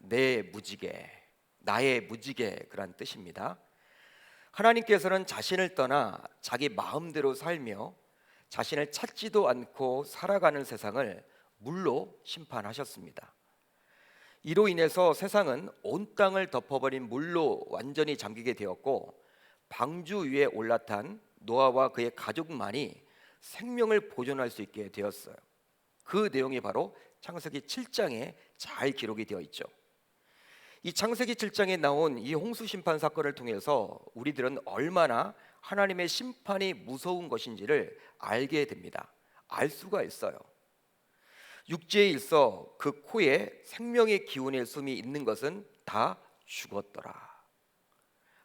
내 무지개, 나의 무지개 그란 뜻입니다. 하나님께서는 자신을 떠나 자기 마음대로 살며 자신을 찾지도 않고 살아가는 세상을 물로 심판하셨습니다. 이로 인해서 세상은 온 땅을 덮어버린 물로 완전히 잠기게 되었고, 방주 위에 올라탄 노아와 그의 가족만이 생명을 보존할 수 있게 되었어요. 그 내용이 바로 창세기 7장에 잘 기록이 되어 있죠. 이 창세기 7장에 나온 이 홍수 심판 사건을 통해서 우리들은 얼마나 하나님의 심판이 무서운 것인지를 알게 됩니다. 알 수가 있어요. 육지에 있어 그 코에 생명의 기운의 숨이 있는 것은 다 죽었더라.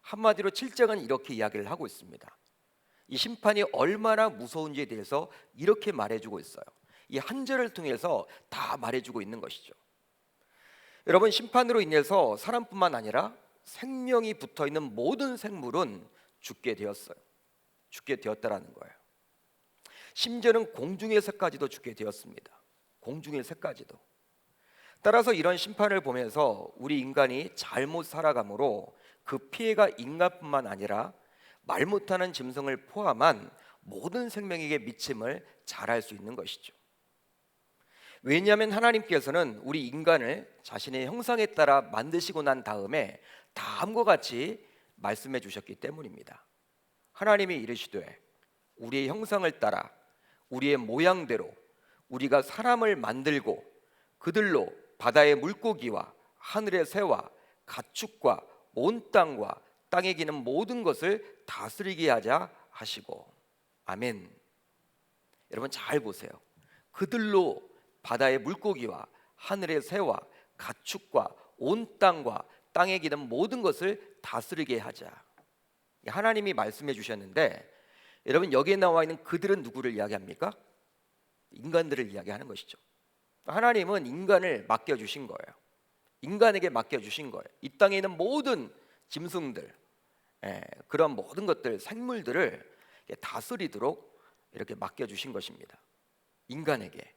한마디로 7장은 이렇게 이야기를 하고 있습니다. 이 심판이 얼마나 무서운지에 대해서 이렇게 말해주고 있어요. 이 한 절을 통해서 다 말해주고 있는 것이죠. 여러분, 심판으로 인해서 사람뿐만 아니라 생명이 붙어있는 모든 생물은 죽게 되었어요. 죽게 되었다라는 거예요. 심지어는 공중의 새까지도 죽게 되었습니다. 공중의 새까지도. 따라서 이런 심판을 보면서 우리 인간이 잘못 살아가므로 그 피해가 인간뿐만 아니라 말 못하는 짐승을 포함한 모든 생명에게 미침을 잘 알 수 있는 것이죠. 왜냐하면 하나님께서는 우리 인간을 자신의 형상에 따라 만드시고 난 다음에 다음과 같이 말씀해 주셨기 때문입니다. 하나님이 이르시되 우리의 형상을 따라 우리의 모양대로 우리가 사람을 만들고 그들로 바다의 물고기와 하늘의 새와 가축과 온 땅과 땅에 기는 모든 것을 다스리게 하자 하시고. 아멘. 여러분 잘 보세요. 그들로 바다의 물고기와 하늘의 새와 가축과 온 땅과 땅에 기는 모든 것을 다스리게 하자. 하나님이 말씀해 주셨는데, 여러분 여기에 나와 있는 그들은 누구를 이야기합니까? 인간들을 이야기하는 것이죠. 하나님은 인간을 맡겨주신 거예요. 인간에게 맡겨주신 거예요. 이 땅에 있는 모든 짐승들, 그런 모든 것들, 생물들을 다스리도록 이렇게 맡겨주신 것입니다. 인간에게.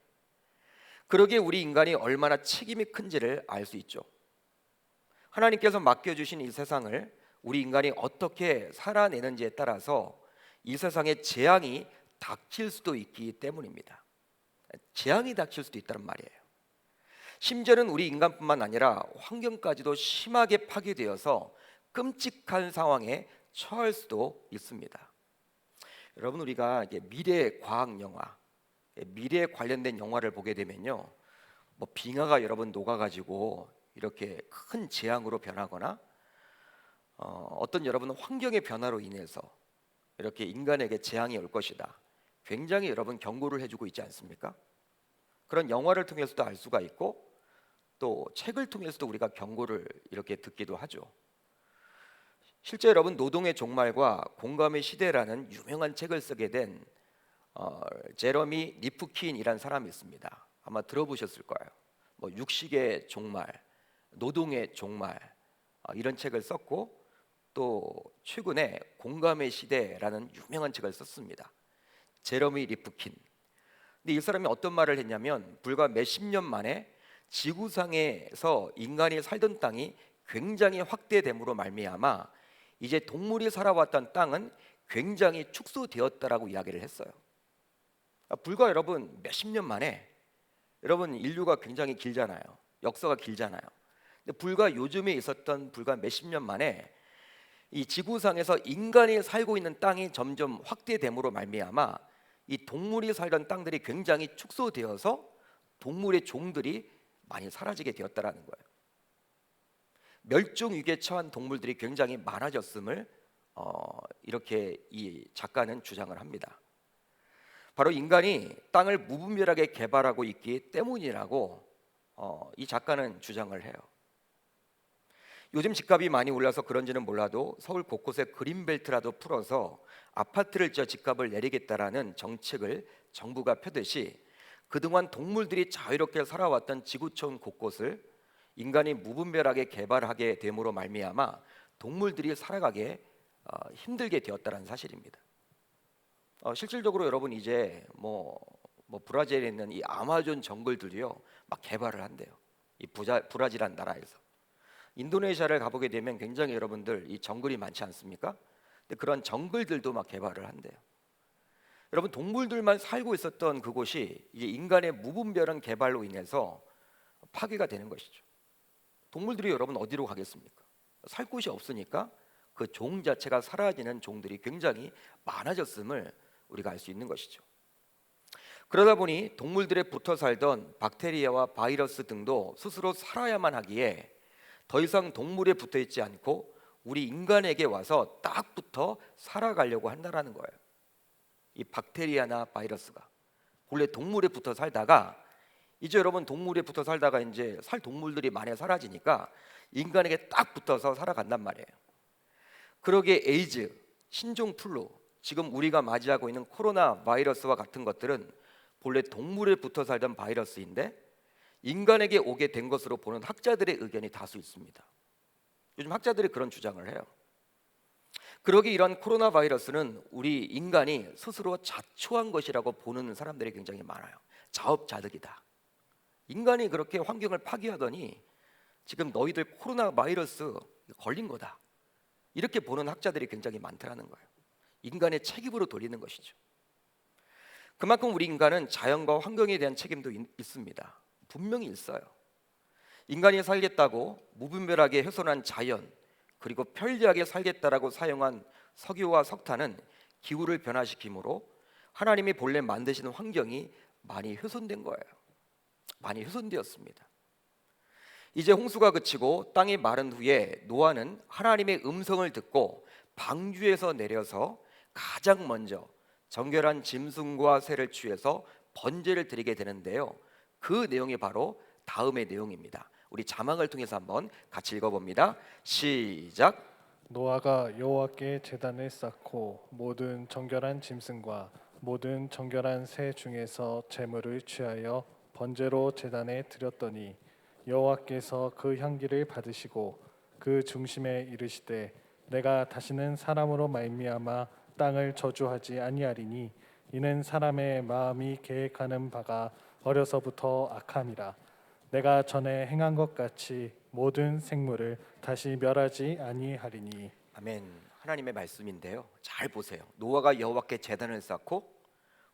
그러기에 우리 인간이 얼마나 책임이 큰지를 알 수 있죠. 하나님께서 맡겨주신 이 세상을 우리 인간이 어떻게 살아내는지에 따라서 이 세상에 재앙이 닥칠 수도 있기 때문입니다. 재앙이 닥칠 수도 있다는 말이에요. 심지어는 우리 인간뿐만 아니라 환경까지도 심하게 파괴되어서 끔찍한 상황에 처할 수도 있습니다. 여러분, 우리가 미래 과학 영화, 미래에 관련된 영화를 보게 되면요, 뭐 빙하가 여러분 녹아가지고 이렇게 큰 재앙으로 변하거나 어떤 여러분 환경의 변화로 인해서 이렇게 인간에게 재앙이 올 것이다, 굉장히 여러분 경고를 해주고 있지 않습니까? 그런 영화를 통해서도 알 수가 있고, 또 책을 통해서도 우리가 경고를 이렇게 듣기도 하죠. 실제 여러분 노동의 종말과 공감의 시대라는 유명한 책을 쓰게 된 제러미 리프킨이라는 사람이 있습니다. 아마 들어보셨을 거예요. 뭐 육식의 종말, 노동의 종말, 이런 책을 썼고, 또 최근에 공감의 시대라는 유명한 책을 썼습니다. 제러미 리프킨. 근데 이 사람이 어떤 말을 했냐면, 불과 몇십 년 만에 지구상에서 인간이 살던 땅이 굉장히 확대됨으로 말미암아 이제 동물이 살아왔던 땅은 굉장히 축소되었다라고 이야기를 했어요. 불과 여러분 몇십 년 만에, 여러분 인류가 굉장히 길잖아요. 역사가 길잖아요. 근데 불과 요즘에 있었던 불과 몇십 년 만에 이 지구상에서 인간이 살고 있는 땅이 점점 확대됨으로 말미암아 이 동물이 살던 땅들이 굉장히 축소되어서 동물의 종들이 많이 사라지게 되었다라는 거예요. 멸종 위기에 처한 동물들이 굉장히 많아졌음을 이렇게 이 작가는 주장을 합니다. 바로 인간이 땅을 무분별하게 개발하고 있기 때문이라고 이 작가는 주장을 해요. 요즘 집값이 많이 올라서 그런지는 몰라도 서울 곳곳에 그린벨트라도 풀어서 아파트를 지어 집값을 내리겠다라는 정책을 정부가 펴듯이, 그동안 동물들이 자유롭게 살아왔던 지구촌 곳곳을 인간이 무분별하게 개발하게 됨으로 말미암아 동물들이 살아가기 힘들게 되었다는 사실입니다. 실질적으로 여러분 이제 뭐 브라질에 있는 이 아마존 정글들이요 막 개발을 한대요. 이 브라질이라는 나라에서. 인도네시아를 가보게 되면 굉장히 여러분들 이 정글이 많지 않습니까? 근데 그런 정글들도 막 개발을 한대요. 여러분 동물들만 살고 있었던 그곳이 이제 인간의 무분별한 개발로 인해서 파괴가 되는 것이죠. 동물들이 여러분 어디로 가겠습니까? 살 곳이 없으니까 그 종 자체가 사라지는 종들이 굉장히 많아졌음을 우리가 알 수 있는 것이죠. 그러다 보니 동물들에 붙어 살던 박테리아와 바이러스 등도 스스로 살아야만 하기에 더 이상 동물에 붙어 있지 않고 우리 인간에게 와서 딱 붙어 살아가려고 한다라는 거예요. 이 박테리아나 바이러스가 본래 동물에 붙어 살다가 이제 여러분 동물에 붙어 살다가 이제 살 동물들이 많이 사라지니까 인간에게 딱 붙어서 살아간단 말이에요. 그러기에 에이즈, 신종플루, 지금 우리가 맞이하고 있는 코로나 바이러스와 같은 것들은 본래 동물에 붙어 살던 바이러스인데 인간에게 오게 된 것으로 보는 학자들의 의견이 다수 있습니다. 요즘 학자들이 그런 주장을 해요. 그러기 이런 코로나 바이러스는 우리 인간이 스스로 자초한 것이라고 보는 사람들이 굉장히 많아요. 자업자득이다. 인간이 그렇게 환경을 파괴하더니 지금 너희들 코로나 바이러스 걸린 거다. 이렇게 보는 학자들이 굉장히 많다는 거예요. 인간의 책임으로 돌리는 것이죠. 그만큼 우리 인간은 자연과 환경에 대한 책임도 있습니다. 분명히 있어요. 인간이 살겠다고 무분별하게 훼손한 자연, 그리고 편리하게 살겠다라고 사용한 석유와 석탄은 기후를 변화시키므로 하나님이 본래 만드시는 환경이 많이 훼손된 거예요. 많이 훼손되었습니다. 이제 홍수가 그치고 땅이 마른 후에 노아는 하나님의 음성을 듣고 방주에서 내려서 가장 먼저 정결한 짐승과 새를 취해서 번제를 드리게 되는데요. 그 내용이 바로 다음의 내용입니다. 우리 자막을 통해서 한번 같이 읽어봅니다. 시작. 노아가 여호와께 제단을 쌓고 모든 정결한 짐승과 모든 정결한 새 중에서 제물을 취하여 번제로 제단에 드렸더니 여호와께서 그 향기를 받으시고 그 중심에 이르시되 내가 다시는 사람으로 말미암아 땅을 저주하지 아니하리니 이는 사람의 마음이 계획하는 바가 어려서부터 악함이라. 내가 전에 행한 것 같이 모든 생물을 다시 멸하지 아니하리니. 아멘. 하나님의 말씀인데요. 잘 보세요. 노아가 여호와께 제단을 쌓고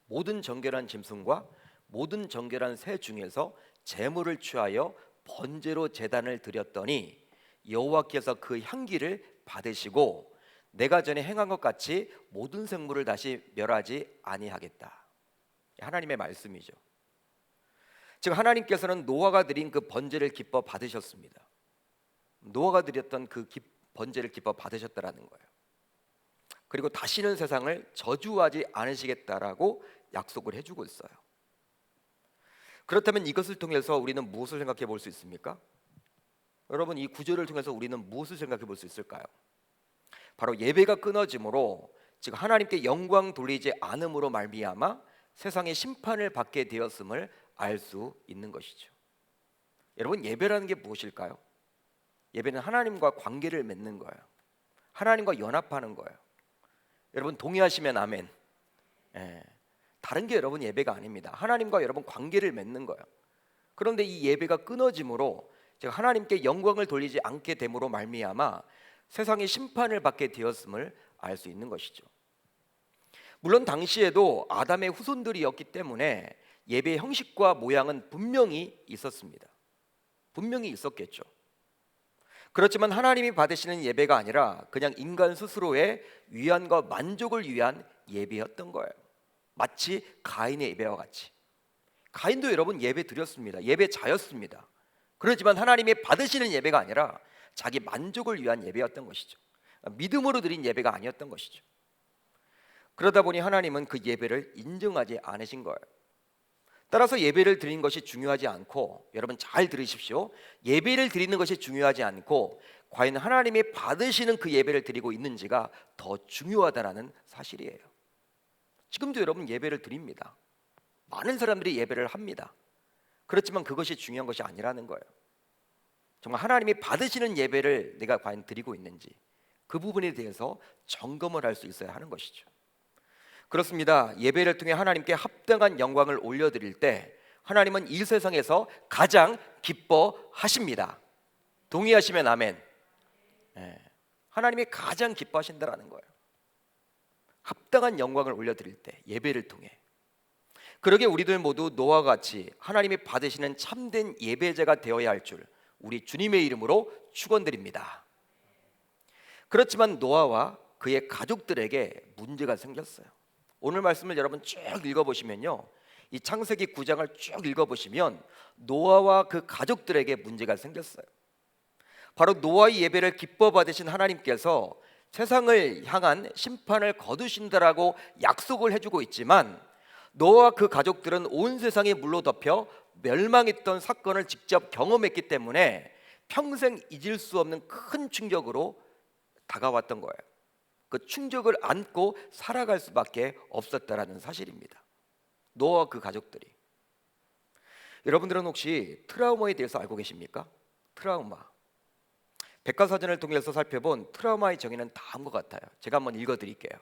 모든 정결한 짐승과 모든 정결한 새 중에서 제물을 취하여 번제로 제단을 드렸더니 여호와께서 그 향기를 받으시고 내가 전에 행한 것 같이 모든 생물을 다시 멸하지 아니하겠다. 하나님의 말씀이죠. 즉 하나님께서는 노아가 드린 그 번제를 기뻐 받으셨습니다. 노아가 드렸던 그 번제를 기뻐 받으셨다라는 거예요. 그리고 다시는 세상을 저주하지 않으시겠다라고 약속을 해주고 있어요. 그렇다면 이것을 통해서 우리는 무엇을 생각해 볼 수 있습니까? 여러분 이 구절을 통해서 우리는 무엇을 생각해 볼 수 있을까요? 바로 예배가 끊어짐으로 즉 하나님께 영광 돌리지 않음으로 말미암아 세상의 심판을 받게 되었음을 알 수 있는 것이죠. 여러분 예배라는 게 무엇일까요? 예배는 하나님과 관계를 맺는 거예요. 하나님과 연합하는 거예요. 여러분 동의하시면 아멘. 다른 게 여러분 예배가 아닙니다. 하나님과 여러분 관계를 맺는 거예요. 그런데 이 예배가 끊어짐으로 즉 하나님께 영광을 돌리지 않게 됨으로 말미암아 세상의 심판을 받게 되었음을 알 수 있는 것이죠. 물론 당시에도 아담의 후손들이었기 때문에 예배의 형식과 모양은 분명히 있었습니다. 분명히 있었겠죠. 그렇지만 하나님이 받으시는 예배가 아니라 그냥 인간 스스로의 위안과 만족을 위한 예배였던 거예요. 마치 가인의 예배와 같이. 가인도 여러분 예배 드렸습니다. 예배자였습니다. 그렇지만 하나님이 받으시는 예배가 아니라 자기 만족을 위한 예배였던 것이죠. 믿음으로 드린 예배가 아니었던 것이죠. 그러다 보니 하나님은 그 예배를 인정하지 않으신 거예요. 따라서 예배를 드리는 것이 중요하지 않고, 여러분 잘 들으십시오. 예배를 드리는 것이 중요하지 않고 과연 하나님이 받으시는 그 예배를 드리고 있는지가 더 중요하다는 사실이에요. 지금도 여러분 예배를 드립니다. 많은 사람들이 예배를 합니다. 그렇지만 그것이 중요한 것이 아니라는 거예요. 정말 하나님이 받으시는 예배를 내가 과연 드리고 있는지 그 부분에 대해서 점검을 할 수 있어야 하는 것이죠. 그렇습니다. 예배를 통해 하나님께 합당한 영광을 올려드릴 때 하나님은 이 세상에서 가장 기뻐하십니다. 동의하시면 아멘. 예. 하나님이 가장 기뻐하신다라는 거예요. 합당한 영광을 올려드릴 때 예배를 통해. 그러게 우리들 모두 노아와 같이 하나님이 받으시는 참된 예배자가 되어야 할 줄 우리 주님의 이름으로 축원드립니다. 그렇지만 노아와 그의 가족들에게 문제가 생겼어요. 오늘 말씀을 여러분 쭉 읽어보시면요, 이 창세기 9장을 쭉 읽어보시면 노아와 그 가족들에게 문제가 생겼어요. 바로 노아의 예배를 기뻐 받으신 하나님께서 세상을 향한 심판을 거두신다라고 약속을 해주고 있지만, 노아와 그 가족들은 온 세상이 물로 덮여 멸망했던 사건을 직접 경험했기 때문에 평생 잊을 수 없는 큰 충격으로 다가왔던 거예요. 그 충격을 안고 살아갈 수밖에 없었다라는 사실입니다. 노아와 그 가족들이. 여러분들은 혹시 트라우마에 대해서 알고 계십니까? 트라우마. 백과사전을 통해서 살펴본 트라우마의 정의는 다음과 같아요. 제가 한번 읽어드릴게요.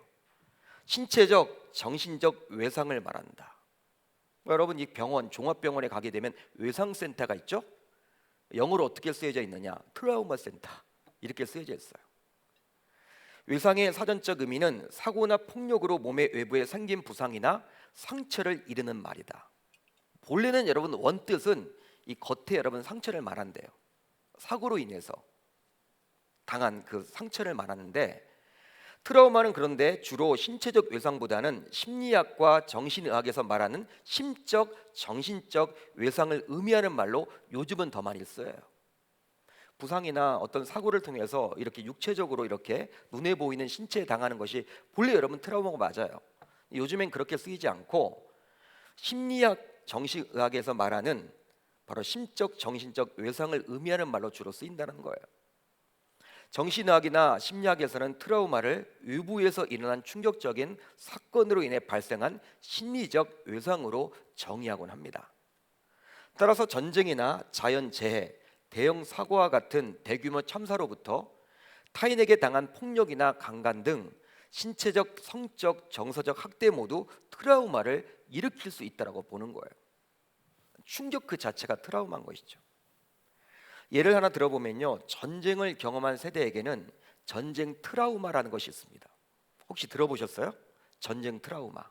신체적, 정신적 외상을 말한다. 여러분, 이 병원, 종합병원에 가게 되면 외상센터가 있죠? 영어로 어떻게 쓰여져 있느냐? 트라우마 센터, 이렇게 쓰여져 있어요. 외상의 사전적 의미는 사고나 폭력으로 몸의 외부에 생긴 부상이나 상처를 이르는 말이다. 본래는 여러분 원뜻은 이 겉에 여러분 상처를 말한대요. 사고로 인해서 당한 그 상처를 말하는데, 트라우마는 그런데 주로 신체적 외상보다는 심리학과 정신의학에서 말하는 심적, 정신적 외상을 의미하는 말로 요즘은 더 많이 써요. 부상이나 어떤 사고를 통해서 이렇게 육체적으로 이렇게 눈에 보이는 신체에 당하는 것이 본래 여러분 트라우마가 맞아요. 요즘엔 그렇게 쓰이지 않고 심리학, 정신의학에서 말하는 바로 심적, 정신적 외상을 의미하는 말로 주로 쓰인다는 거예요. 정신의학이나 심리학에서는 트라우마를 외부에서 일어난 충격적인 사건으로 인해 발생한 심리적 외상으로 정의하곤 합니다. 따라서 전쟁이나 자연재해, 대형 사고와 같은 대규모 참사로부터 타인에게 당한 폭력이나 강간 등 신체적, 성적, 정서적 학대 모두 트라우마를 일으킬 수 있다고 보는 거예요. 충격 그 자체가 트라우마인 것이죠. 예를 하나 들어보면요, 전쟁을 경험한 세대에게는 전쟁 트라우마라는 것이 있습니다. 혹시 들어보셨어요? 전쟁 트라우마.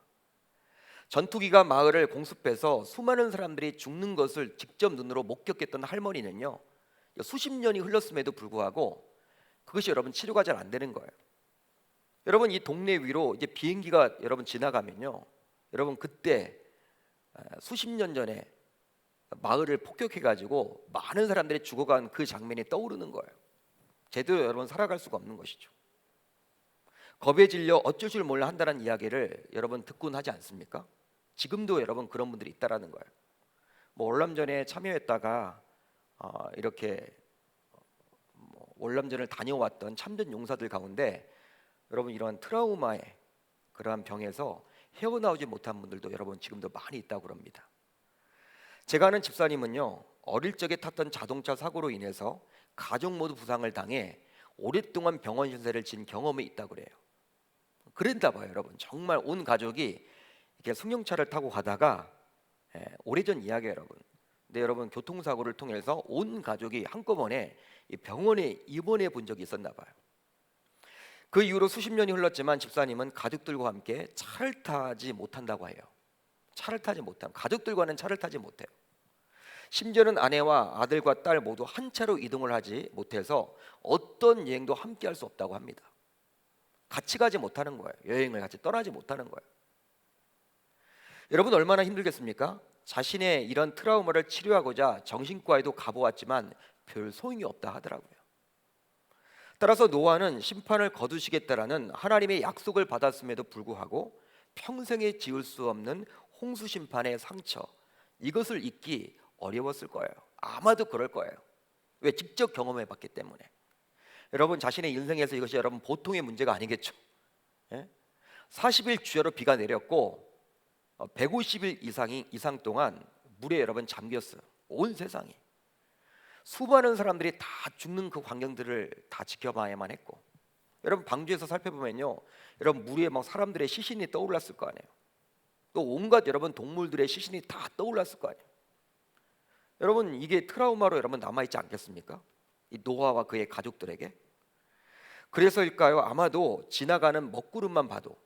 전투기가 마을을 공습해서 수많은 사람들이 죽는 것을 직접 눈으로 목격했던 할머니는요, 수십 년이 흘렀음에도 불구하고 그것이 여러분 치료가 잘 안 되는 거예요. 여러분, 이 동네 위로 이제 비행기가 여러분 지나가면요, 여러분 그때 수십 년 전에 마을을 폭격해가지고 많은 사람들이 죽어간 그 장면이 떠오르는 거예요. 제대로 여러분 살아갈 수가 없는 것이죠. 겁에 질려 어쩔 줄 몰라 한다는 이야기를 여러분 듣곤 하지 않습니까? 지금도 여러분 그런 분들이 있다라는 거예요. 뭐 월남전에 참여했다가 이렇게 월남전을 다녀왔던 참전 용사들 가운데 여러분 이러한 트라우마의 그러한 병에서 헤어나오지 못한 분들도 여러분 지금도 많이 있다고 그럽니다. 제가 아는 집사님은요, 어릴 적에 탔던 자동차 사고로 인해서 가족 모두 부상을 당해 오랫동안 병원 신세를 진 경험이 있다고 그래요. 그랬나 봐요, 여러분. 정말 온 가족이 이렇게 승용차를 타고 가다가 오래전 이야기예요, 여러분. 근데 여러분 교통사고를 통해서 온 가족이 한꺼번에 이 병원에 입원해 본 적이 있었나 봐요. 그 이후로 수십 년이 흘렀지만 집사님은 가족들과 함께 차를 타지 못한다고 해요. 차를 타지 못함. 가족들과는 차를 타지 못해요. 심지어는 아내와 아들과 딸 모두 한 차로 이동을 하지 못해서 어떤 여행도 함께 할 수 없다고 합니다. 같이 가지 못하는 거예요. 여행을 같이 떠나지 못하는 거예요. 여러분 얼마나 힘들겠습니까? 자신의 이런 트라우마를 치료하고자 정신과에도 가보았지만 별 소용이 없다 하더라고요. 따라서 노아는 심판을 거두시겠다라는 하나님의 약속을 받았음에도 불구하고 평생에 지울 수 없는 홍수 심판의 상처, 이것을 잊기 어려웠을 거예요. 아마도 그럴 거예요. 왜? 직접 경험해 봤기 때문에. 여러분 자신의 인생에서 이것이 여러분 보통의 문제가 아니겠죠. 40일 주야로 비가 내렸고 150일 이상 동안 물에 여러분 잠겼어요. 온 세상이. 수많은 사람들이 다 죽는 그 광경들을 다 지켜봐야만 했고, 여러분 방주에서 살펴보면요, 여러분 물에 막 사람들의 시신이 떠올랐을 거 아니에요. 또 온갖 여러분 동물들의 시신이 다 떠올랐을 거 아니에요. 여러분 이게 트라우마로 여러분 남아있지 않겠습니까? 이 노아와 그의 가족들에게. 그래서일까요? 아마도 지나가는 먹구름만 봐도,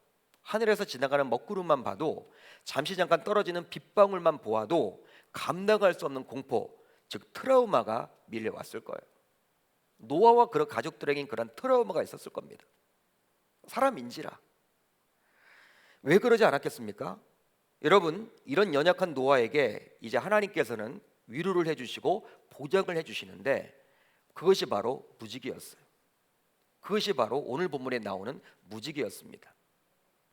하늘에서 지나가는 먹구름만 봐도, 잠시 잠깐 떨어지는 빗방울만 보아도 감당할 수 없는 공포, 즉 트라우마가 밀려왔을 거예요. 노아와 그런 가족들에겐 그런 트라우마가 있었을 겁니다. 사람인지라. 왜 그러지 않았겠습니까? 여러분, 이런 연약한 노아에게 이제 하나님께서는 위로를 해주시고 보장을 해주시는데, 그것이 바로 무지개였어요. 그것이 바로 오늘 본문에 나오는 무지개였습니다.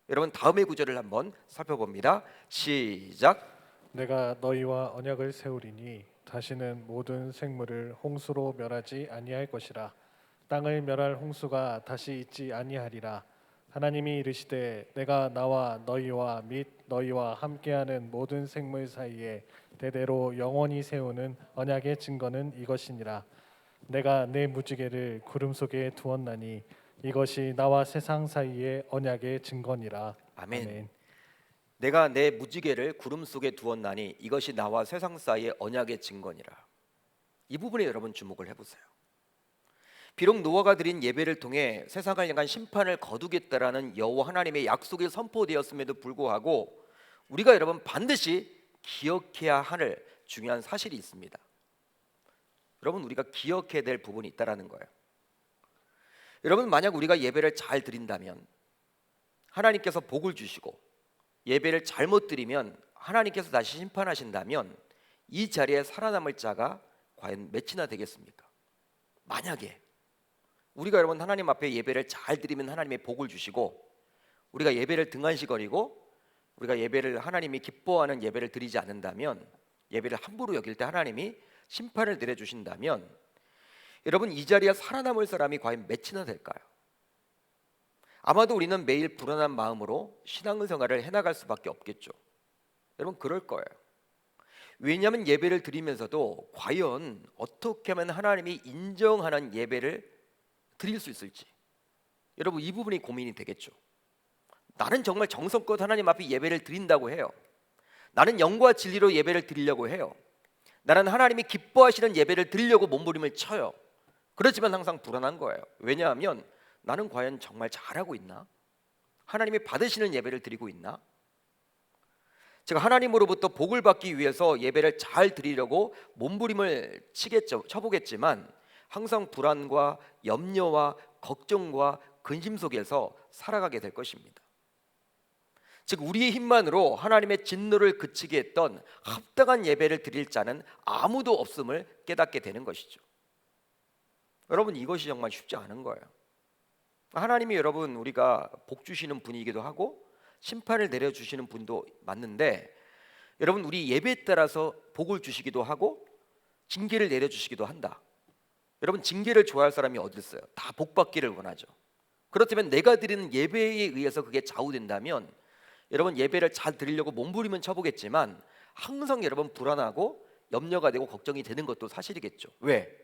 여러분, 다음의 구절을 한번 살펴봅니다. 시작. 내가 너희와 언약을 세우리니 다시는 모든 생물을 홍수로 멸하지 아니할 것이라. 땅을 멸할 홍수가 다시 있지 아니하리라. 하나님이 이르시되 내가 나와 너희와 및 너희와 함께하는 모든 생물 사이에 대대로 영원히 세우는 언약의 증거는 이것이니라. 내가 내 무지개를 구름 속에 두었나니 이것이 나와 세상 사이의 언약의 증거니라. 아멘. 내가 내 무지개를 구름 속에 두었나니 이것이 나와 세상 사이의 언약의 증거니라. 이 부분에 여러분 주목을 해보세요. 비록 노아가 드린 예배를 통해 세상을 향한 심판을 거두겠다라는 여호와 하나님의 약속이 선포되었음에도 불구하고 우리가 여러분 반드시 기억해야 할 중요한 사실이 있습니다. 여러분, 우리가 기억해야 될 부분이 있다라는 거예요. 여러분, 만약 우리가 예배를 잘 드린다면 하나님께서 복을 주시고, 예배를 잘못 드리면 하나님께서 다시 심판하신다면 이 자리에 살아남을 자가 과연 몇이나 되겠습니까? 만약에 우리가 여러분 하나님 앞에 예배를 잘 드리면 하나님의 복을 주시고, 우리가 예배를 등한시거리고 우리가 예배를 하나님이 기뻐하는 예배를 드리지 않는다면, 예배를 함부로 여길 때 하나님이 심판을 내려주신다면 여러분, 이 자리에 살아남을 사람이 과연 몇이나 될까요? 아마도 우리는 매일 불안한 마음으로 신앙생활을 해나갈 수밖에 없겠죠. 여러분, 그럴 거예요. 왜냐하면 예배를 드리면서도 과연 어떻게 하면 하나님이 인정하는 예배를 드릴 수 있을지, 여러분 이 부분이 고민이 되겠죠. 나는 정말 정성껏 하나님 앞에 예배를 드린다고 해요. 나는 영과 진리로 예배를 드리려고 해요. 나는 하나님이 기뻐하시는 예배를 드리려고 몸부림을 쳐요. 그렇지만 항상 불안한 거예요. 왜냐하면 나는 과연 정말 잘하고 있나? 하나님이 받으시는 예배를 드리고 있나? 제가 하나님으로부터 복을 받기 위해서 예배를 잘 드리려고 몸부림을 쳐보겠지만 항상 불안과 염려와 걱정과 근심 속에서 살아가게 될 것입니다. 즉 우리의 힘만으로 하나님의 진노를 그치게 했던 합당한 예배를 드릴 자는 아무도 없음을 깨닫게 되는 것이죠. 여러분, 이것이 정말 쉽지 않은 거예요. 하나님이 여러분 우리가 복 주시는 분이기도 하고 심판을 내려주시는 분도 맞는데, 여러분 우리 예배에 따라서 복을 주시기도 하고 징계를 내려주시기도 한다. 여러분, 징계를 좋아할 사람이 어디 있어요? 다 복 받기를 원하죠. 그렇다면 내가 드리는 예배에 의해서 그게 좌우된다면 여러분 예배를 잘 드리려고 몸부림은 쳐보겠지만 항상 여러분 불안하고 염려가 되고 걱정이 되는 것도 사실이겠죠. 왜?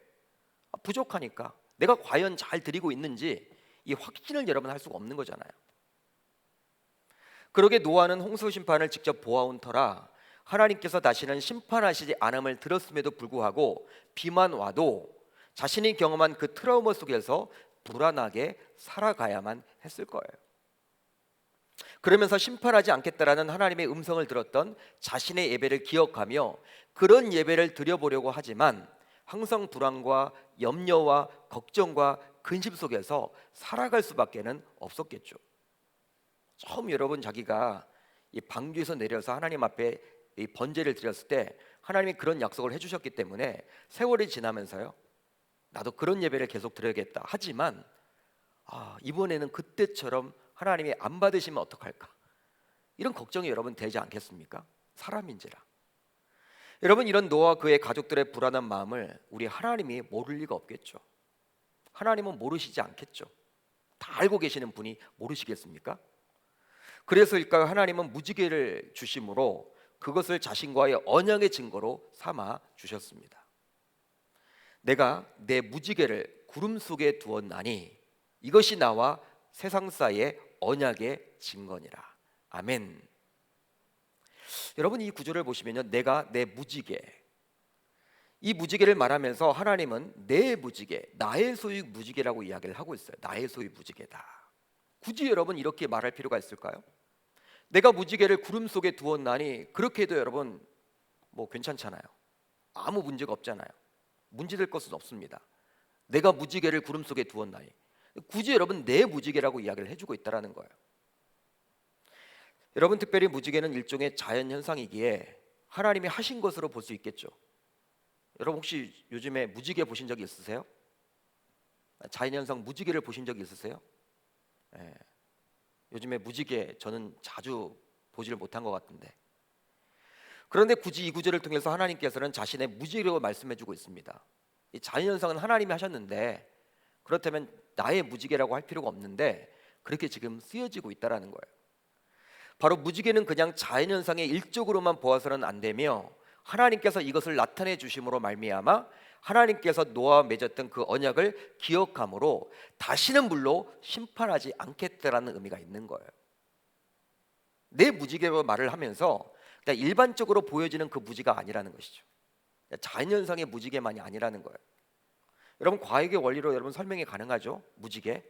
부족하니까. 내가 과연 잘 드리고 있는지 이 확신을 여러분 할 수가 없는 거잖아요. 그러게 노아는 홍수 심판을 직접 보아온 터라 하나님께서 다시는 심판하시지 않음을 들었음에도 불구하고 비만 와도 자신이 경험한 그 트라우마 속에서 불안하게 살아가야만 했을 거예요. 그러면서 심판하지 않겠다라는 하나님의 음성을 들었던 자신의 예배를 기억하며 그런 예배를 드려보려고 하지만 항상 불안과 염려와 걱정과 근심 속에서 살아갈 수밖에는 없었겠죠. 처음 여러분 자기가 이 방주에서 내려서 하나님 앞에 이 번제를 드렸을 때 하나님이 그런 약속을 해주셨기 때문에 세월이 지나면서요, 나도 그런 예배를 계속 드려야겠다. 하지만 이번에는 그때처럼 하나님이 안 받으시면 어떡할까? 이런 걱정이 여러분 되지 않겠습니까? 사람인지라. 여러분, 이런 노아와 그의 가족들의 불안한 마음을 우리 하나님이 모를 리가 없겠죠. 하나님은 모르시지 않겠죠. 다 알고 계시는 분이 모르시겠습니까? 그래서일까요? 하나님은 무지개를 주심으로 그것을 자신과의 언약의 증거로 삼아 주셨습니다. 내가 내 무지개를 구름 속에 두었나니 이것이 나와 세상 사이의 언약의 증거니라. 아멘. 여러분, 이 구절을 보시면요, 내가 내 무지개, 이 무지개를 말하면서 하나님은 내 무지개, 나의 소유 무지개라고 이야기를 하고 있어요. 나의 소유 무지개다. 굳이 여러분 이렇게 말할 필요가 있을까요? 내가 무지개를 구름 속에 두었나니 그렇게 해도 여러분 뭐 괜찮잖아요. 아무 문제가 없잖아요. 문제될 것은 없습니다. 내가 무지개를 구름 속에 두었나니 굳이 여러분 내 무지개라고 이야기를 해주고 있다는 거예요. 여러분 특별히 무지개는 일종의 자연현상이기에 하나님이 하신 것으로 볼 수 있겠죠. 여러분 혹시 요즘에 무지개 보신 적이 있으세요? 자연현상 무지개를 보신 적이 있으세요? 예. 요즘에 무지개 저는 자주 보지를 못한 것 같은데, 그런데 굳이 이 구절을 통해서 하나님께서는 자신의 무지개로 말씀해주고 있습니다. 이 자연현상은 하나님이 하셨는데 그렇다면 나의 무지개라고 할 필요가 없는데 그렇게 지금 쓰여지고 있다는 거예요. 바로 무지개는 그냥 자연현상의 일적으로만 보아서는 안 되며 하나님께서 이것을 나타내 주심으로 말미암아 하나님께서 노아와 맺었던 그 언약을 기억함으로 다시는 물로 심판하지 않겠다라는 의미가 있는 거예요. 내 무지개로 말을 하면서 그냥 일반적으로 보여지는 그 무지가 아니라는 것이죠. 자연현상의 무지개만이 아니라는 거예요. 여러분 과학의 원리로 여러분 설명이 가능하죠? 무지개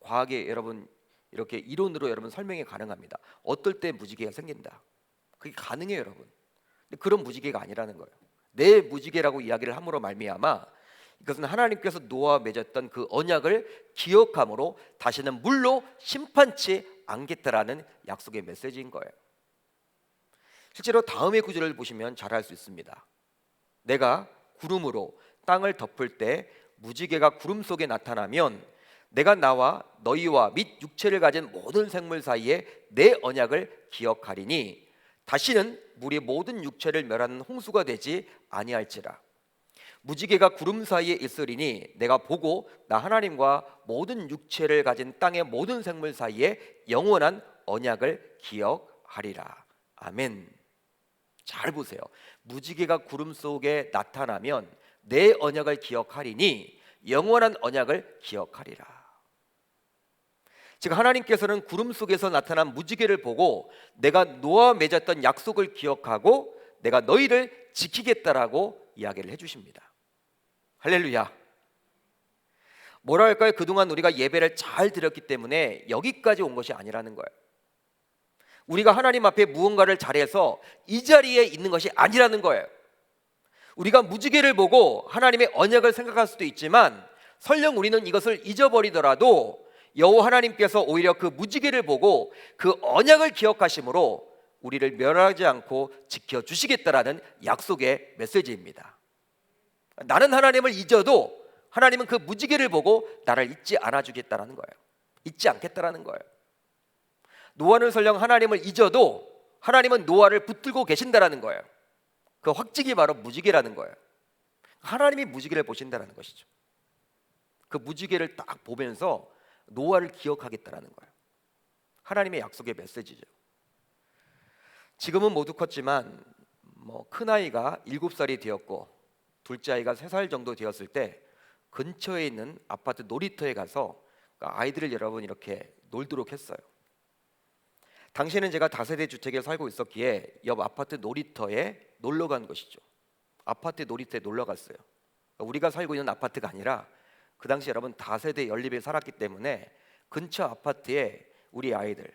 과학의 여러분 이렇게 이론으로 여러분 설명이 가능합니다. 어떨 때 무지개가 생긴다. 그게 가능해요, 여러분. 근데 그런 무지개가 아니라는 거예요. 내 무지개라고 이야기를 함으로 말미암아 이것은 하나님께서 노아와 맺었던 그 언약을 기억함으로 다시는 물로 심판치 않겠다라는 약속의 메시지인 거예요. 실제로 다음의 구절을 보시면 잘 알 수 있습니다. 내가 구름으로 땅을 덮을 때 무지개가 구름 속에 나타나면 내가 나와 너희와 및 육체를 가진 모든 생물 사이에 내 언약을 기억하리니 다시는 물이 모든 육체를 멸하는 홍수가 되지 아니할지라. 무지개가 구름 사이에 있으리니 내가 보고 나 하나님과 모든 육체를 가진 땅의 모든 생물 사이에 영원한 언약을 기억하리라. 아멘. 잘 보세요. 무지개가 구름 속에 나타나면 내 언약을 기억하리니 영원한 언약을 기억하리라. 즉 하나님께서는 구름 속에서 나타난 무지개를 보고 내가 노아와 맺었던 약속을 기억하고 내가 너희를 지키겠다라고 이야기를 해주십니다. 할렐루야. 뭐라 할까요? 그동안 우리가 예배를 잘 드렸기 때문에 여기까지 온 것이 아니라는 거예요. 우리가 하나님 앞에 무언가를 잘해서 이 자리에 있는 것이 아니라는 거예요. 우리가 무지개를 보고 하나님의 언약을 생각할 수도 있지만 설령 우리는 이것을 잊어버리더라도 여호와 하나님께서 오히려 그 무지개를 보고 그 언약을 기억하심으로 우리를 멸하지 않고 지켜주시겠다라는 약속의 메시지입니다. 나는 하나님을 잊어도 하나님은 그 무지개를 보고 나를 잊지 않아주겠다라는 거예요. 잊지 않겠다라는 거예요. 노아는 설령 하나님을 잊어도 하나님은 노아를 붙들고 계신다라는 거예요. 그 확증이 바로 무지개라는 거예요. 하나님이 무지개를 보신다라는 것이죠. 그 무지개를 딱 보면서 노아를 기억하겠다라는 거예요. 하나님의 약속의 메시지죠. 지금은 모두 컸지만 큰 아이가 7살이 되었고 둘째 아이가 3살 정도 되었을 때 근처에 있는 아파트 놀이터에 가서 아이들을 여러분 이렇게 놀도록 했어요. 당시에는 제가 다세대 주택에 살고 있었기에 옆 아파트 놀이터에 놀러 간 것이죠. 아파트 놀이터에 놀러 갔어요. 우리가 살고 있는 아파트가 아니라 그 당시 여러분 다세대 연립에 살았기 때문에 근처 아파트에 우리 아이들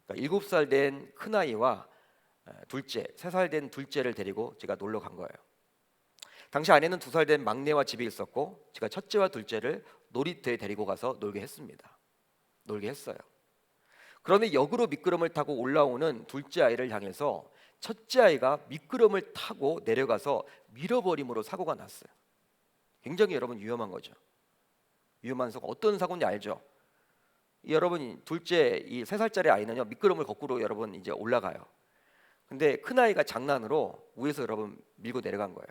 7살 된 큰아이와 둘째, 3살 된 둘째를 데리고 제가 놀러 간 거예요. 당시 아내는 2살 된 막내와 집에 있었고 제가 첫째와 둘째를 놀이터에 데리고 가서 놀게 했습니다. 놀게 했어요. 그런데 역으로 미끄럼을 타고 올라오는 둘째 아이를 향해서 첫째 아이가 미끄럼을 타고 내려가서 밀어버림으로 사고가 났어요. 굉장히 여러분 위험한 거죠. 위험한 사고, 어떤 사고인지 알죠? 여러분 둘째 이 3살짜리 아이는요 미끄럼을 거꾸로 여러분 이제 올라가요. 근데 큰 아이가 장난으로 위에서 여러분 밀고 내려간 거예요.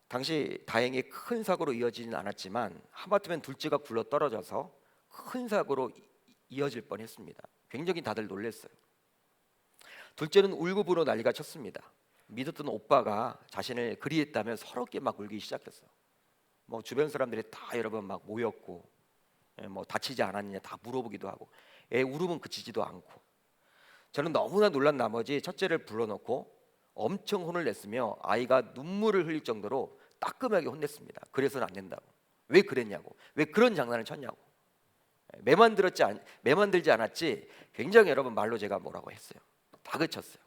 당시 다행히 큰 사고로 이어지진 않았지만 하마터면 둘째가 굴러 떨어져서 큰 사고로 이어질 뻔했습니다. 굉장히 다들 놀랐어요. 둘째는 울고불어 난리가 쳤습니다. 믿었던 오빠가 자신을 그리했다며 서럽게 막 울기 시작했어요. 주변 사람들이 다 여러분 막 모였고 다치지 않았느냐 다 물어보기도 하고 애 울음은 그치지도 않고 저는 너무나 놀란 나머지 첫째를 불러놓고 엄청 혼을 냈으며 아이가 눈물을 흘릴 정도로 따끔하게 혼냈습니다. 그래서는 안 된다고. 왜 그랬냐고. 왜 그런 장난을 쳤냐고. 매만 들지 않았지 굉장히 여러분 말로 제가 뭐라고 했어요. 다그쳤어요.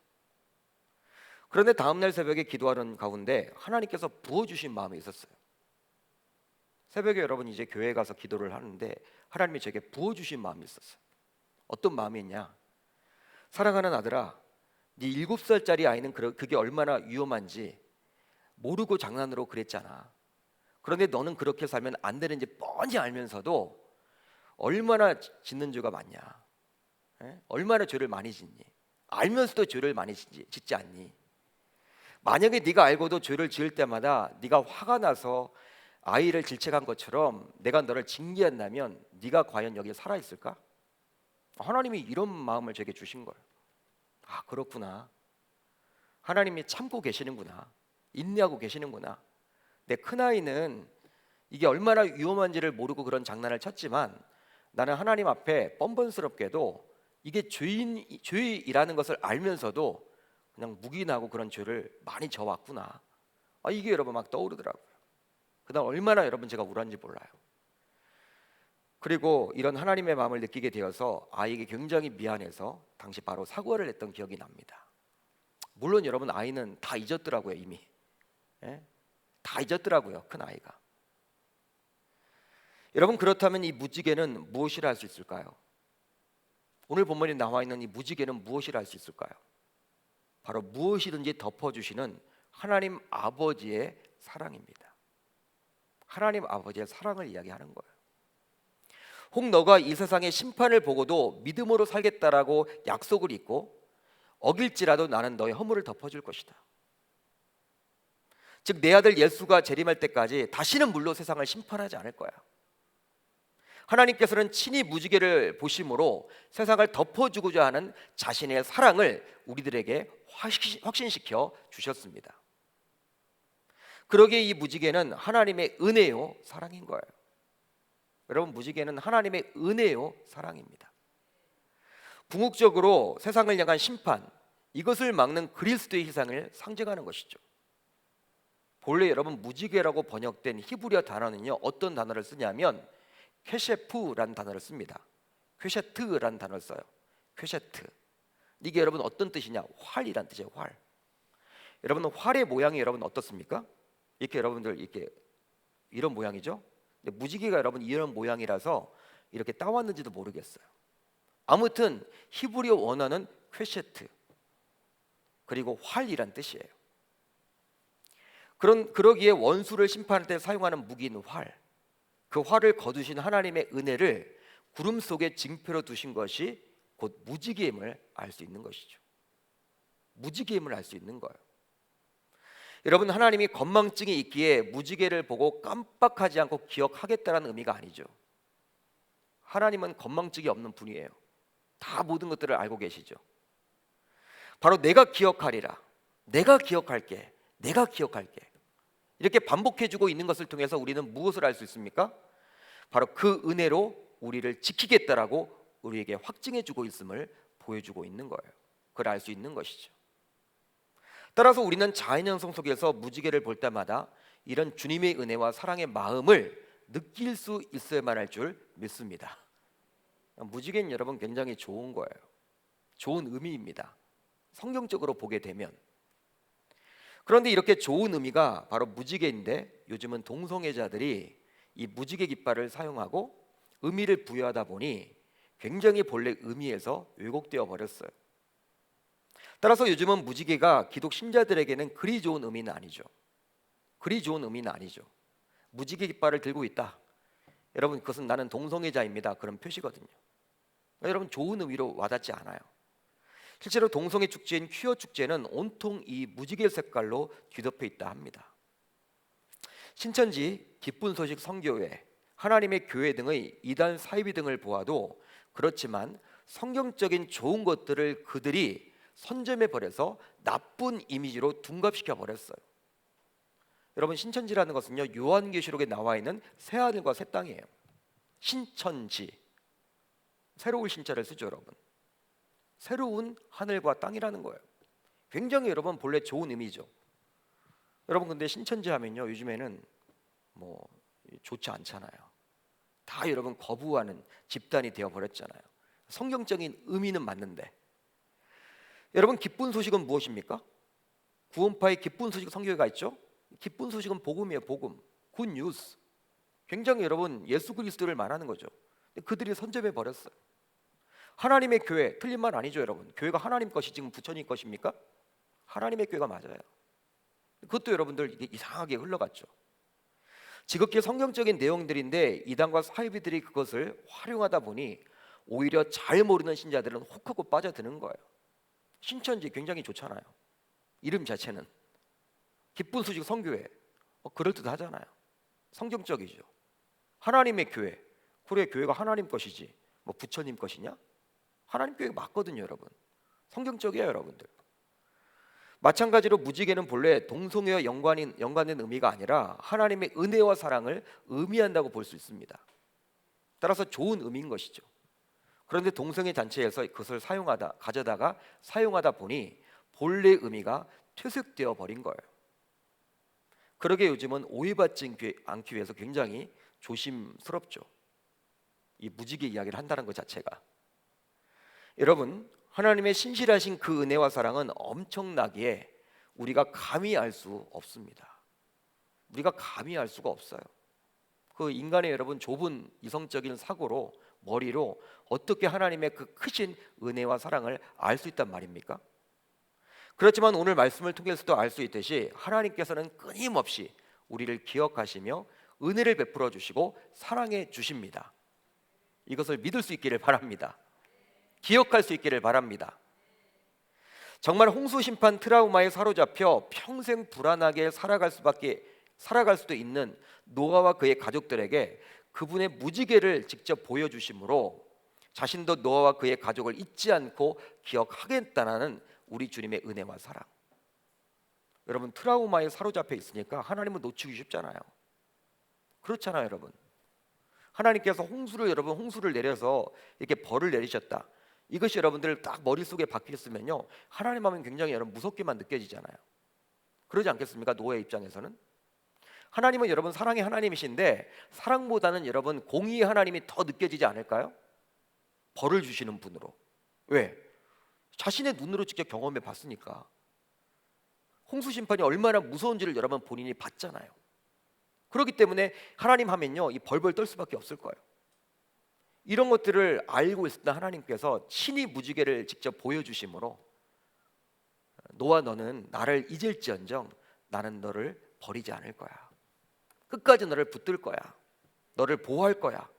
그런데 다음날 새벽에 기도하는 가운데 하나님께서 부어주신 마음이 있었어요. 새벽에 여러분 이제 교회에 가서 기도를 하는데 하나님이 제게 부어주신 마음이 있었어요. 어떤 마음이 있냐. 사랑하는 아들아, 네 7살짜리 아이는 그게 얼마나 위험한지 모르고 장난으로 그랬잖아. 그런데 너는 그렇게 살면 안 되는지 뻔히 알면서도 얼마나 짓는 죄가 많냐. 얼마나 죄를 많이 짓니. 알면서도 죄를 많이 짓지 않니. 만약에 네가 알고도 죄를 지을 때마다 네가 화가 나서 아이를 질책한 것처럼 내가 너를 징계한다면 네가 과연 여기에 살아있을까? 하나님이 이런 마음을 제게 주신 거예요. 아, 그렇구나. 하나님이 참고 계시는구나. 인내하고 계시는구나. 내 큰아이는 이게 얼마나 위험한지를 모르고 그런 장난을 쳤지만 나는 하나님 앞에 뻔뻔스럽게도 이게 죄이라는 것을 알면서도 그냥 묵인하고 그런 죄를 많이 져왔구나. 이게 여러분 막 떠오르더라고요. 그다음 얼마나 여러분 제가 울었는지 몰라요. 그리고 이런 하나님의 마음을 느끼게 되어서 아이에게 굉장히 미안해서 당시 바로 사과를 했던 기억이 납니다. 물론 여러분 아이는 다 잊었더라고요. 이미 다 잊었더라고요. 큰 아이가. 여러분 그렇다면 이 무지개는 무엇이라 할 수 있을까요? 오늘 본문에 나와 있는 이 무지개는 무엇이라 할 수 있을까요? 바로 무엇이든지 덮어주시는 하나님 아버지의 사랑입니다. 하나님 아버지의 사랑을 이야기하는 거예요. 혹 너가 이 세상의 심판을 보고도 믿음으로 살겠다라고 약속을 잊고 어길지라도 나는 너의 허물을 덮어줄 것이다. 즉 내 아들 예수가 재림할 때까지 다시는 물로 세상을 심판하지 않을 거야. 하나님께서는 친히 무지개를 보심으로 세상을 덮어주고자 하는 자신의 사랑을 우리들에게 확신시켜 주셨습니다. 그러기에 이 무지개는 하나님의 은혜요 사랑인 거예요. 여러분 무지개는 하나님의 은혜요 사랑입니다. 궁극적으로 세상을 향한 심판, 이것을 막는 그리스도의 희생을 상징하는 것이죠. 본래 여러분 무지개라고 번역된 히브리어 단어는요 어떤 단어를 쓰냐면 퀘셰프라는 단어를 씁니다. 퀘셰트라는 단어를 써요. 퀘셰트. 이게 여러분 어떤 뜻이냐? 활이란 뜻이에요. 활. 여러분 활의 모양이 여러분 어떻습니까? 이렇게 여러분들 이렇게 이런 모양이죠. 근데 무지개가 여러분 이런 모양이라서 이렇게 따왔는지도 모르겠어요. 아무튼 히브리어 원어는 퀘셰트 그리고 활이란 뜻이에요. 그러기에 원수를 심판할 때 사용하는 무기는 활. 그 활을 거두신 하나님의 은혜를 구름 속에 징표로 두신 것이 곧 무지개임을 알 수 있는 것이죠. 무지개임을 알 수 있는 거예요. 여러분 하나님이 건망증이 있기에 무지개를 보고 깜빡하지 않고 기억하겠다는 의미가 아니죠. 하나님은 건망증이 없는 분이에요. 다 모든 것들을 알고 계시죠. 바로 내가 기억하리라. 내가 기억할게. 내가 기억할게. 이렇게 반복해주고 있는 것을 통해서 우리는 무엇을 알 수 있습니까? 바로 그 은혜로 우리를 지키겠다라고 우리에게 확증해주고 있음을 보여주고 있는 거예요. 그걸 알 수 있는 것이죠. 따라서 우리는 자연현상 속에서 무지개를 볼 때마다 이런 주님의 은혜와 사랑의 마음을 느낄 수 있어야만 할 줄 믿습니다. 무지개는 여러분 굉장히 좋은 거예요. 좋은 의미입니다. 성경적으로 보게 되면. 그런데 이렇게 좋은 의미가 바로 무지개인데 요즘은 동성애자들이 이 무지개 깃발을 사용하고 의미를 부여하다 보니 굉장히 본래 의미에서 왜곡되어 버렸어요. 따라서 요즘은 무지개가 기독 신자들에게는 그리 좋은 의미는 아니죠. 그리 좋은 의미는 아니죠. 무지개 깃발을 들고 있다. 여러분 그것은 나는 동성애자입니다. 그런 표시거든요. 여러분 좋은 의미로 와닿지 않아요. 실제로 동성애 축제인 퀴어 축제는 온통 이 무지개 색깔로 뒤덮여 있다 합니다. 신천지, 기쁜 소식 선교회, 하나님의 교회 등의 이단 사이비 등을 보아도 그렇지만 성경적인 좋은 것들을 그들이 선점해 버려서 나쁜 이미지로 둔갑시켜 버렸어요. 여러분 신천지라는 것은요 요한계시록에 나와 있는 새 하늘과 새 땅이에요. 신천지, 새로운 신자를 쓰죠 여러분. 새로운 하늘과 땅이라는 거예요. 굉장히 여러분 본래 좋은 의미죠. 여러분 근데 신천지 하면요 요즘에는 뭐 좋지 않잖아요. 다 여러분 거부하는 집단이 되어 버렸잖아요. 성경적인 의미는 맞는데 여러분 기쁜 소식은 무엇입니까? 구원파의 기쁜 소식 성경에 있죠. 기쁜 소식은 복음이에요. 복음, 굿 뉴스. 굉장히 여러분 예수 그리스도를 말하는 거죠. 근데 그들이 선점해 버렸어요. 하나님의 교회 틀린 말 아니죠 여러분. 교회가 하나님 것이 지금 부처님 것입니까? 하나님의 교회가 맞아요. 그것도 여러분들 이게 이상하게 흘러갔죠. 지극히 성경적인 내용들인데 이단과 사이비들이 그것을 활용하다 보니 오히려 잘 모르는 신자들은 혹하고 빠져드는 거예요. 신천지 굉장히 좋잖아요. 이름 자체는 기쁜 소식 성교회 그럴듯하잖아요. 성경적이죠. 하나님의 교회. 그래 교회가 하나님 것이지 뭐 부처님 것이냐? 하나님 교회가 맞거든요 여러분. 성경적이에요 여러분들. 마찬가지로 무지개는 본래 동성애와 연관된 의미가 아니라 하나님의 은혜와 사랑을 의미한다고 볼 수 있습니다. 따라서 좋은 의미인 것이죠. 그런데 동성애 단체에서 그것을 가져다가 사용하다 보니 본래 의미가 퇴색되어 버린 거예요. 그러게 요즘은 오해받지 않기 위해서 굉장히 조심스럽죠. 이 무지개 이야기를 한다는 것 자체가. 여러분 하나님의 신실하신 그 은혜와 사랑은 엄청나기에 우리가 감히 알 수 없습니다. 우리가 감히 알 수가 없어요. 그 인간의 여러분 좁은 이성적인 사고로 머리로 어떻게 하나님의 그 크신 은혜와 사랑을 알 수 있단 말입니까? 그렇지만 오늘 말씀을 통해서도 알 수 있듯이 하나님께서는 끊임없이 우리를 기억하시며 은혜를 베풀어 주시고 사랑해 주십니다. 이것을 믿을 수 있기를 바랍니다. 기억할 수 있기를 바랍니다. 정말 홍수 심판 트라우마에 사로잡혀 평생 불안하게 살아갈 수도 있는 노아와 그의 가족들에게 그분의 무지개를 직접 보여주심으로 자신도 노아와 그의 가족을 잊지 않고 기억하겠다는 우리 주님의 은혜와 사랑. 여러분 트라우마에 사로잡혀 있으니까 하나님은 놓치기 쉽잖아요. 그렇잖아요 여러분. 하나님께서 홍수를 내려서 이렇게 벌을 내리셨다. 이것이 여러분들 딱 머릿속에 박혔으면요 하나님 하면 굉장히 여러분 무섭게만 느껴지잖아요. 그러지 않겠습니까? 노아의 입장에서는 하나님은 여러분 사랑의 하나님이신데 사랑보다는 여러분 공의의 하나님이 더 느껴지지 않을까요? 벌을 주시는 분으로. 왜? 자신의 눈으로 직접 경험해 봤으니까. 홍수 심판이 얼마나 무서운지를 여러분 본인이 봤잖아요. 그렇기 때문에 하나님 하면요 이 벌벌 떨 수밖에 없을 거예요. 이런 것들을 알고 있었던 하나님께서 친히 무지개를 직접 보여주심으로 노아 너는 나를 잊을지언정 나는 너를 버리지 않을 거야. 끝까지 너를 붙들 거야. 너를 보호할 거야.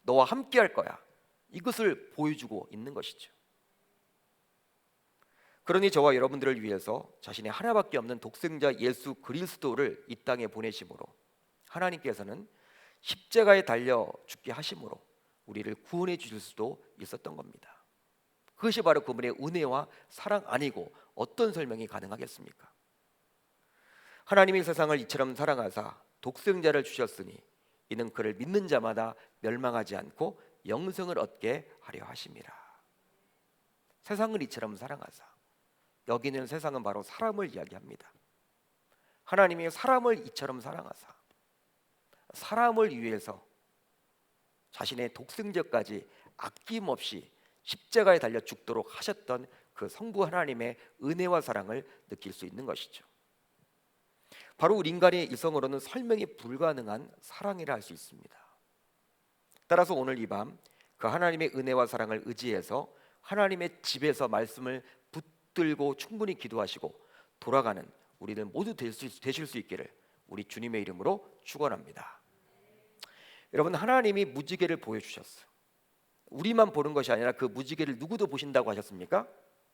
너와 함께 할 거야. 이것을 보여주고 있는 것이죠. 그러니 저와 여러분들을 위해서 자신의 하나밖에 없는 독생자 예수 그리스도를 이 땅에 보내심으로 하나님께서는 십자가에 달려 죽게 하심으로 우리를 구원해 주실 수도 있었던 겁니다. 그것이 바로 그분의 은혜와 사랑 아니고 어떤 설명이 가능하겠습니까? 하나님이 세상을 이처럼 사랑하사 독생자를 주셨으니 이는 그를 믿는 자마다 멸망하지 않고 영생을 얻게 하려 하심이라. 세상을 이처럼 사랑하사. 여기는 세상은 바로 사람을 이야기합니다. 하나님이 사람을 이처럼 사랑하사 사람을 위해서 자신의 독생자까지 아낌없이 십자가에 달려 죽도록 하셨던 그 성부 하나님의 은혜와 사랑을 느낄 수 있는 것이죠. 바로 우리 인간의 이성으로는 설명이 불가능한 사랑이라 할 수 있습니다. 따라서 오늘 이 밤 그 하나님의 은혜와 사랑을 의지해서 하나님의 집에서 말씀을 붙들고 충분히 기도하시고 돌아가는 우리들 모두 되실 수 있기를 우리 주님의 이름으로 축원합니다. 여러분 하나님이 무지개를 보여주셨어요. 우리만 보는 것이 아니라 그 무지개를 누구도 보신다고 하셨습니까?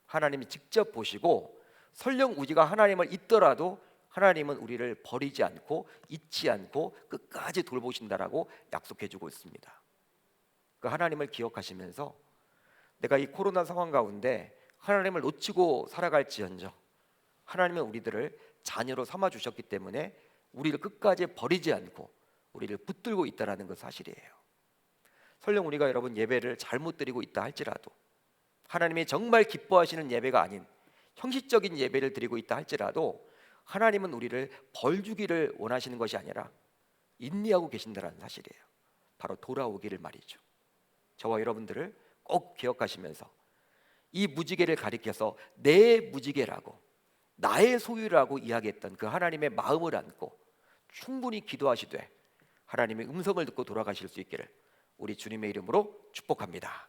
하나님이 직접 보시고 설령 우리가 하나님을 잊더라도 하나님은 우리를 버리지 않고 잊지 않고 끝까지 돌보신다라고 약속해주고 있습니다. 그 하나님을 기억하시면서 내가 이 코로나 상황 가운데 하나님을 놓치고 살아갈지언정 하나님은 우리들을 자녀로 삼아주셨기 때문에 우리를 끝까지 버리지 않고 우리를 붙들고 있다는 것 사실이에요. 설령 우리가 여러분 예배를 잘못 드리고 있다 할지라도 하나님이 정말 기뻐하시는 예배가 아닌 형식적인 예배를 드리고 있다 할지라도 하나님은 우리를 벌 주기를 원하시는 것이 아니라 인내하고 계신다는 사실이에요. 바로 돌아오기를 말이죠. 저와 여러분들을 꼭 기억하시면서 이 무지개를 가리켜서 내 무지개라고, 나의 소유라고 이야기했던 그 하나님의 마음을 안고 충분히 기도하시되 하나님의 음성을 듣고 돌아가실 수 있기를 우리 주님의 이름으로 축복합니다.